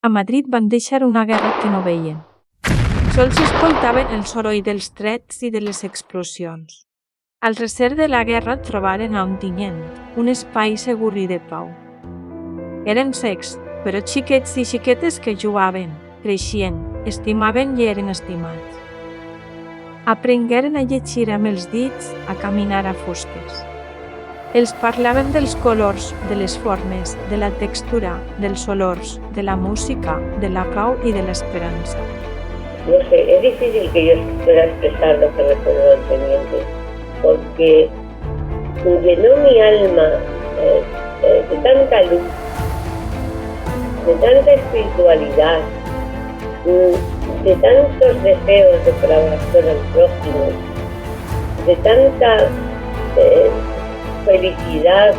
A Madrid van deixar una guerra que no veien. Sols escoltaven el soroll dels trets i de les explosions. Al recer de la guerra trobaren a Ontinyent, un espai segur i de pau. Eren secs, però xiquets i xiquetes que jugaven, creixien, estimaven i eren estimats. Aprengueren a llegir amb els dits, a caminar a fosques. Els parlaven dels colors, de les formes, de la textura, dels olors, de la música, de la pau i de l'esperanza. No sé, es difícil que yo pueda expresar lo que recuerdo del teniente, porque llenó mi alma de tanta luz, de tanta espiritualidad, de tantos deseos de colaboración al prójimo, de tanta felicidad